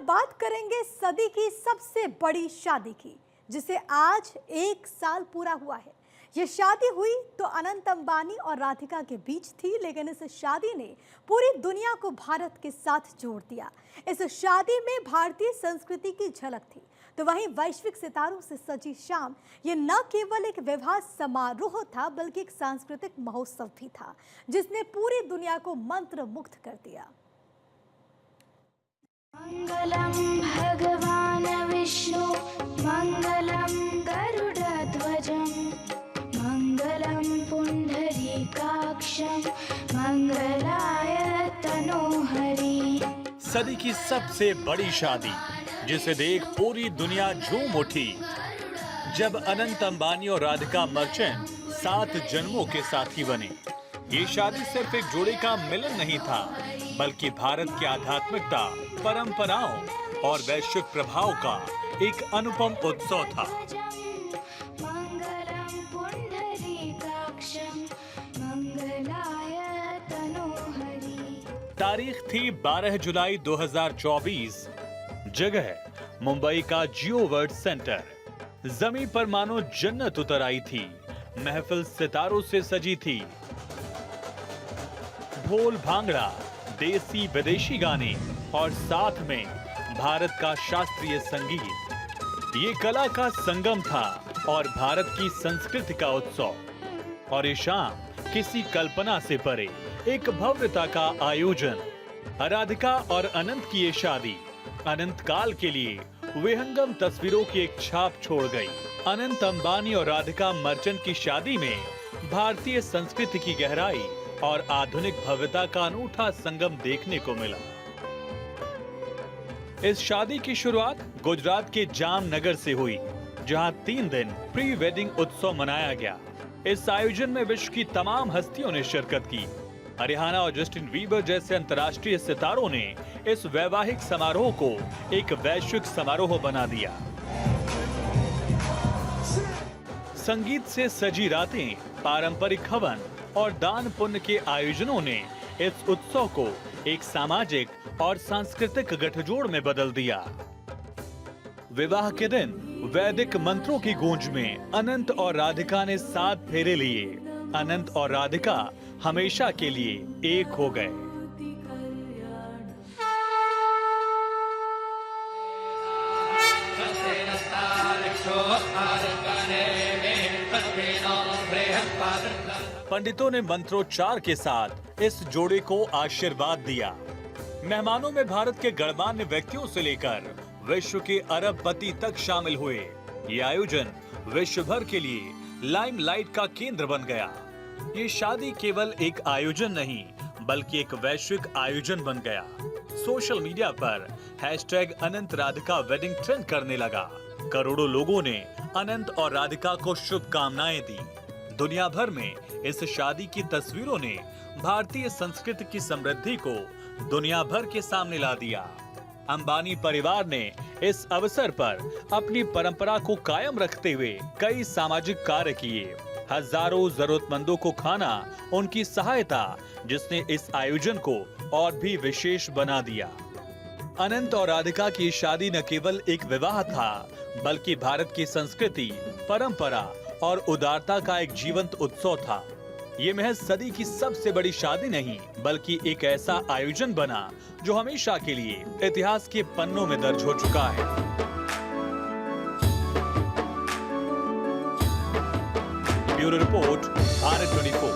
अब बात करेंगे सदी की सबसे बड़ी शादी की, जिसे आज 1 साल पूरा हुआ है। ये शादी हुई तो अनंत अंबानी और राधिका के बीच थी, लेकिन इस शादी ने पूरी दुनिया को भारत के साथ जोड़ दिया। इस शादी में भारतीय संस्कृति की झलक थी, तो वहीं वैश्विक सितारों से सजी शाम ये न केवल एक विवाह समारोह था, बल्कि एक सांस्कृतिक महोत्सव भी था, जिसने पूरी दुनिया को मंत्रमुग्ध कर दिया। मंगलम भगवान विष्णु मंगलम गरुड़ध्वजं मंगलम पुंडरीकाक्षं मंगलाय तनोहरि। सदी की सबसे बड़ी शादी जिसे देख पूरी दुनिया झूम उठी, जब अनंत अंबानी और राधिका मर्चेंट 7 जन्मों के साथी बने। ये शादी सिर्फ एक जोड़े का मिलन नहीं था, बल्कि भारत की आध्यात्मिकता, परंपराओं और वैश्विक प्रभाव का एक अनुपम उत्सव था। मंगलम पुंडरीकाक्षं मंगलाय तनोहरि। तारीख थी 12 जुलाई 2024। जगह मुंबई का जियो वर्ल्ड सेंटर। जमीन पर मानो जन्नत उतर आई थी। महफिल सितारों से सजी थी। ढोल भांगड़ा, देसी विदेशी गाने और साथ में भारत का शास्त्रीय संगीत। ये कला का संगम था और भारत की संस्कृति का उत्सव। और ये शाम किसी कल्पना से परे एक भव्यता का आयोजन। राधिका और अनंत की ये शादी अनंत काल के लिए विहंगम तस्वीरों की एक छाप छोड़ गई। अनंत अंबानी और राधिका मर्चेंट की शादी में भारतीय संस्कृति की गहराई और आधुनिक भव्यता का अनूठा संगम देखने को मिला। इस शादी की शुरुआत गुजरात के जामनगर से हुई, जहां 3 दिन प्री वेडिंग उत्सव मनाया गया। इस आयोजन में विश्व की तमाम हस्तियों ने शिरकत की। रिहाना और जस्टिन बीबर जैसे अंतर्राष्ट्रीय सितारों ने इस वैवाहिक समारोह को एक वैश्विक समारोह बना दिया। संगीत से सजी रातें, पारंपरिक हवन और दान पुण्य के आयोजनों ने इस उत्सव को एक सामाजिक और सांस्कृतिक गठजोड़ में बदल दिया। विवाह के दिन वैदिक मंत्रों की गूंज में अनंत और राधिका ने 7 फेरे लिए। अनंत और राधिका हमेशा के लिए एक हो गए। पंडितों ने मंत्रोच्चार के साथ इस जोड़े को आशीर्वाद दिया। मेहमानों में भारत के गणमान्य व्यक्तियों से लेकर विश्व के अरबपति तक शामिल हुए। ये आयोजन विश्व भर के लिए लाइमलाइट का केंद्र बन गया। ये शादी केवल एक आयोजन नहीं, बल्कि एक वैश्विक आयोजन बन गया। सोशल मीडिया पर #अनंत राधिका वेडिंग ट्रेंड करने लगा। करोड़ों लोगों ने अनंत और राधिका को शुभकामनाएं दी। दुनिया भर में इस शादी की तस्वीरों ने भारतीय संस्कृति की समृद्धि को दुनिया भर के सामने ला दिया। अंबानी परिवार ने इस अवसर पर अपनी परंपरा को कायम रखते हुए कई सामाजिक कार्य किए। हजारों जरूरतमंदों को खाना उनकी सहायता, जिसने इस आयोजन को और भी विशेष बना दिया। अनंत और राधिका की शादी न केवल एक विवाह था, बल्कि भारत की संस्कृति, परंपरा और उदारता का एक जीवंत उत्सव था। ये महज सदी की सबसे बड़ी शादी नहीं, बल्कि एक ऐसा आयोजन बना जो हमेशा के लिए इतिहास के पन्नों में दर्ज हो चुका है। Bureau report, Bharat 24।